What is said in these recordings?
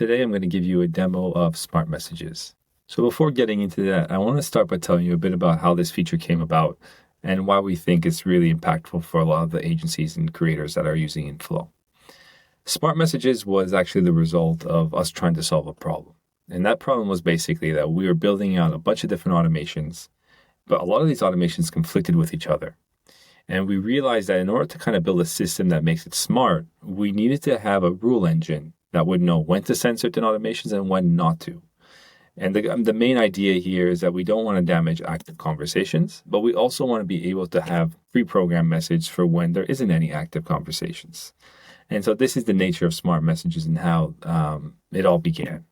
Today, I'm going to give you a demo of smart messages. So before getting into that, I want to start by telling you a bit about how this feature came about and why we think it's really impactful for a lot of the agencies and creators that are using Infloww. Smart messages was actually the result of us trying to solve a problem. And that problem was basically that we were building out a bunch of different automations, but a lot of these automations conflicted with each other. And we realized that in order to kind of build a system that makes it smart, we needed to have a rule engine that would know when to send certain automations and when not to. And the main idea here is that we don't want to damage active conversations, but we also want to be able to have pre-programmed message for when there isn't any active conversations. And so this is the nature of smart messages and how it all began.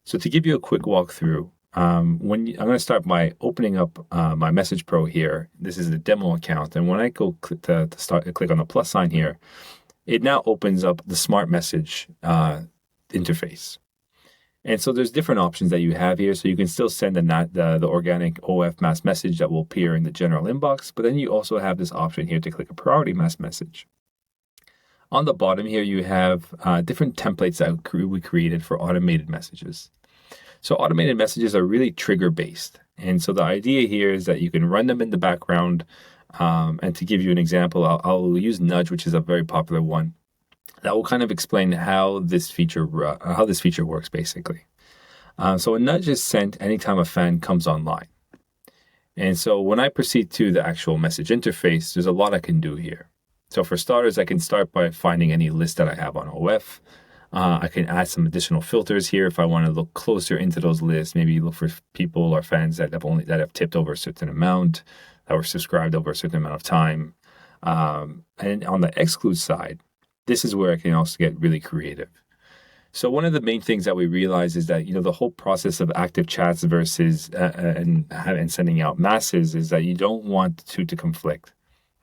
So to give you a quick walkthrough, I'm going to start by opening up my Message Pro here. This is the demo account. And when I go click on the plus sign here, it now opens up the smart message interface. And so there's different options that you have here. So you can still send the organic OF mass message that will appear in the general inbox, but then you also have this option here to click a priority mass message. On the bottom here, you have different templates that we created for automated messages. So automated messages are really trigger based. And so the idea here is that you can run them in the background. And to give you an example, I'll use Nudge, which is a very popular one. That will kind of explain how this feature works, basically. So a nudge is sent anytime a fan comes online. And so when I proceed to the actual message interface, there's a lot I can do here. So for starters, I can start by finding any list that I have on OF. I can add some additional filters here if I want to look closer into those lists. Maybe look for people or fans that have tipped over a certain amount, that were subscribed over a certain amount of time. And on the exclude side, this is where I can also get really creative. So one of the main things that we realize is that, the whole process of active chats versus and sending out masses is that you don't want to conflict.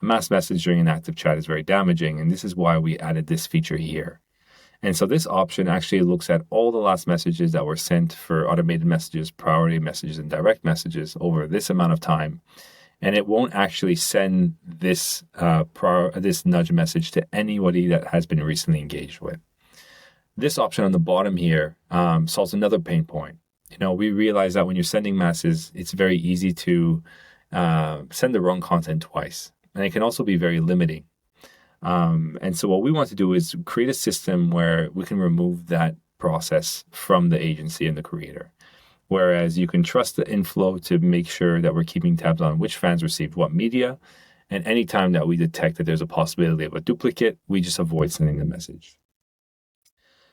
A mass message during an active chat is very damaging, and this is why we added this feature here. And so this option actually looks at all the last messages that were sent for automated messages, priority messages, and direct messages over this amount of time. And it won't actually send this nudge message to anybody that has been recently engaged with. This option on the bottom here solves another pain point. We realize that when you're sending masses, it's very easy to send the wrong content twice. And it can also be very limiting. And so what we want to do is create a system where we can remove that process from the agency and the creator. Whereas you can trust the Infloww to make sure that we're keeping tabs on which fans received what media. And anytime that we detect that there's a possibility of a duplicate, we just avoid sending the message.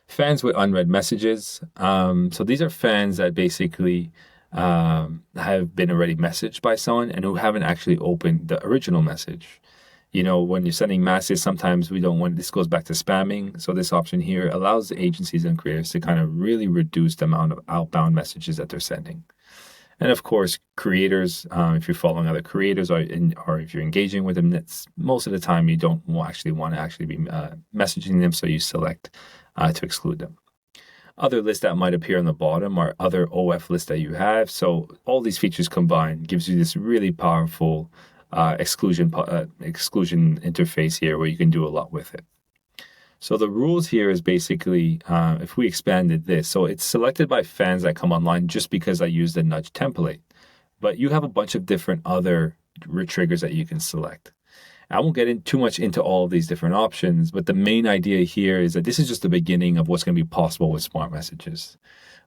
Fans with unread messages. So these are fans that basically have been already messaged by someone and who haven't actually opened the original message. When you're sending masses, sometimes we don't want, this goes back to spamming. So this option here allows the agencies and creators to kind of really reduce the amount of outbound messages that they're sending. And of course, creators, if you're following other creators or if you're engaging with them, that's most of the time you don't actually want to be messaging them. So you select to exclude them. Other lists that might appear on the bottom are other OF lists that you have. So all these features combined gives you this really powerful exclusion interface here where you can do a lot with it. So the rules here is basically, if we expanded this, so it's selected by fans that come online just because I use the nudge template, but you have a bunch of different other triggers that you can select. I won't get too much into all of these different options, but the main idea here is that this is just the beginning of what's going to be possible with smart messages.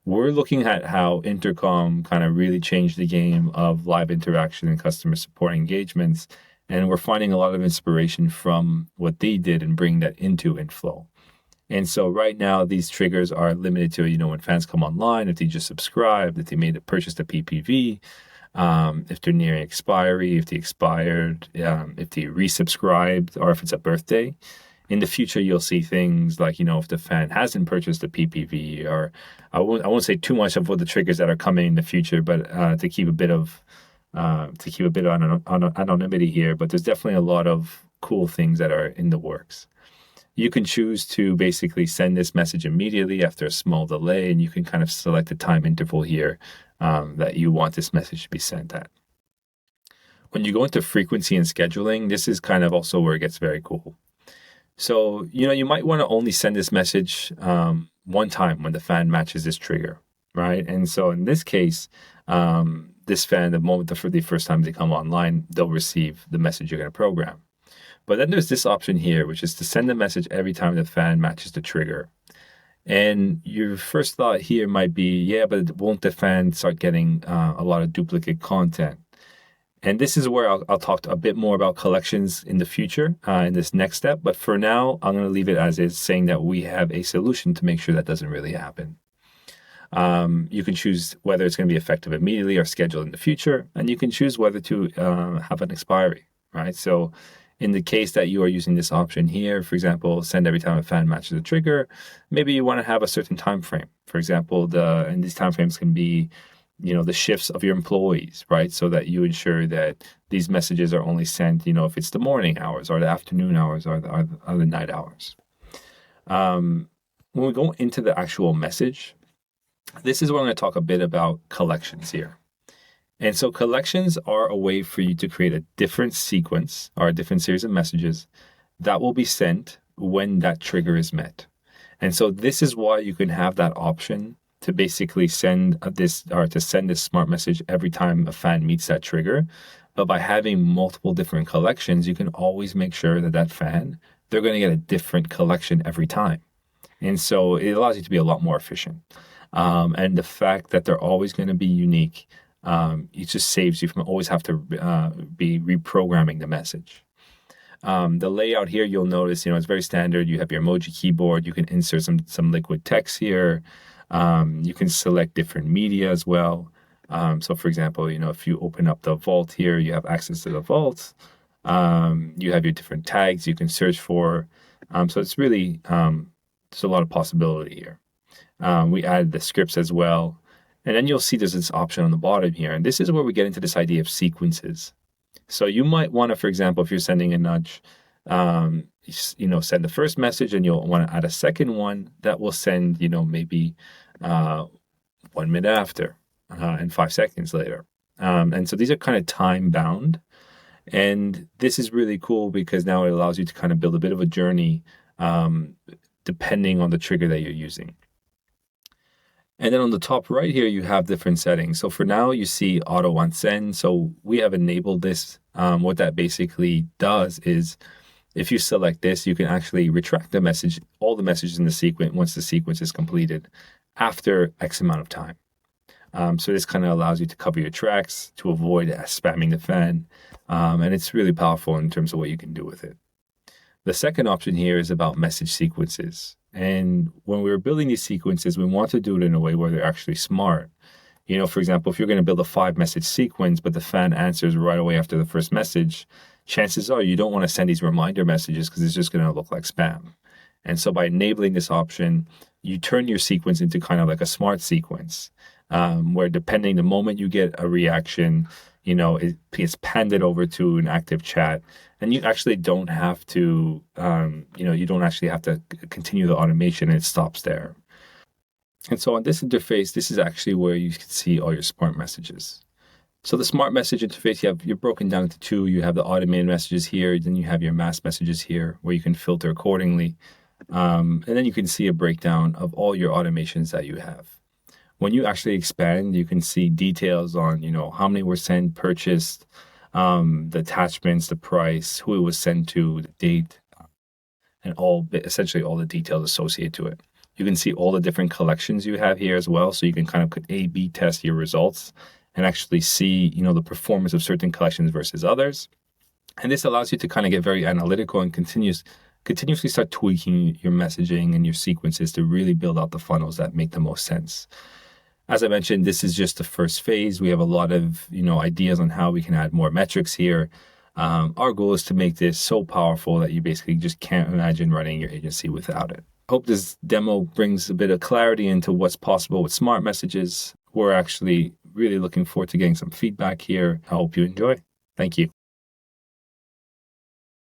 We're looking at how Intercom kind of really changed the game of live interaction and customer support engagements. And we're finding a lot of inspiration from what they did and bring that into Infloww. And so right now, these triggers are limited to, when fans come online, if they just subscribed, if they purchased a PPV, if they're nearing expiry, if they expired, if they resubscribed, or if it's a birthday. In the future, you'll see things like, if the fan hasn't purchased a PPV, or I won't say too much of what the triggers that are coming in the future, but to keep a bit of anonymity here. But there's definitely a lot of cool things that are in the works. You can choose to basically send this message immediately after a small delay, and you can kind of select the time interval here that you want this message to be sent at. When you go into frequency and scheduling, this is kind of also where it gets very cool. So, you might want to only send this message one time when the fan matches this trigger, right? And so in this case, this fan, the moment the first time they come online, they'll receive the message you're going to program. But then there's this option here, which is to send a message every time the fan matches the trigger. And your first thought here might be, yeah, but won't the fan start getting a lot of duplicate content? And this is where I'll talk a bit more about collections in the future in this next step. But for now, I'm going to leave it as is, saying that we have a solution to make sure that doesn't really happen. You can choose whether it's going to be effective immediately or scheduled in the future. And you can choose whether to have an expiry, right? So in the case that you are using this option here, for example, send every time a fan matches a trigger, maybe you want to have a certain time frame. For example, and these time frames can be the shifts of your employees, right? So that you ensure that these messages are only sent, if it's the morning hours or the afternoon hours or the night hours. When we go into the actual message, this is where I'm going to talk a bit about collections here. And so collections are a way for you to create a different sequence or a different series of messages that will be sent when that trigger is met. And so this is why you can have that option to basically send this smart message every time a fan meets that trigger. But by having multiple different collections, you can always make sure that fan, they're going to get a different collection every time. And so it allows you to be a lot more efficient. And the fact that they're always going to be unique, it just saves you from always have to be reprogramming the message. The layout here, you'll notice, it's very standard. You have your emoji keyboard. You can insert some liquid text here. You can select different media as well. So for example, if you open up the vault here, you have access to the vault. You have your different tags you can search for. So it's really, there's a lot of possibility here. We added the scripts as well. And then you'll see there's this option on the bottom here. And this is where we get into this idea of sequences. So you might want to, for example, if you're sending a nudge, send the first message and you'll want to add a second one that will send, maybe 1 minute after and 5 seconds later. And so these are kind of time bound. And this is really cool because now it allows you to kind of build a bit of a journey depending on the trigger that you're using. And then on the top right here, you have different settings. So for now, you see auto on send. So we have enabled this. What that basically does is if you select this, you can actually retract the message, all the messages in the sequence once the sequence is completed after X amount of time. So this kind of allows you to cover your tracks to avoid spamming the fan. And it's really powerful in terms of what you can do with it. The second option here is about message sequences. And when we were building these sequences, we want to do it in a way where they're actually smart. For example, if you're going to build a 5-message sequence, but the fan answers right away after the first message, chances are you don't want to send these reminder messages because it's just going to look like spam. And so by enabling this option, you turn your sequence into kind of like a smart sequence, where depending the moment you get a reaction, it gets handed over to an active chat. And you actually don't have to, you don't actually have to continue the automation, and it stops there. And so on this interface, this is actually where you can see all your smart messages. So the smart message interface, you're broken down into two. You have the automated messages here, then you have your mass messages here where you can filter accordingly. And then you can see a breakdown of all your automations that you have. When you actually expand, you can see details on, how many were sent, purchased, the attachments, the price, who it was sent to, the date, and essentially all the details associated to it. You can see all the different collections you have here as well. So you can kind of A/B test your results and actually see, the performance of certain collections versus others. And this allows you to kind of get very analytical and continuously start tweaking your messaging and your sequences to really build out the funnels that make the most sense. As I mentioned, this is just the first phase. We have a lot of, ideas on how we can add more metrics here. Our goal is to make this so powerful that you basically just can't imagine running your agency without it. I hope this demo brings a bit of clarity into what's possible with smart messages. We're actually really looking forward to getting some feedback here. I hope you enjoy. Thank you.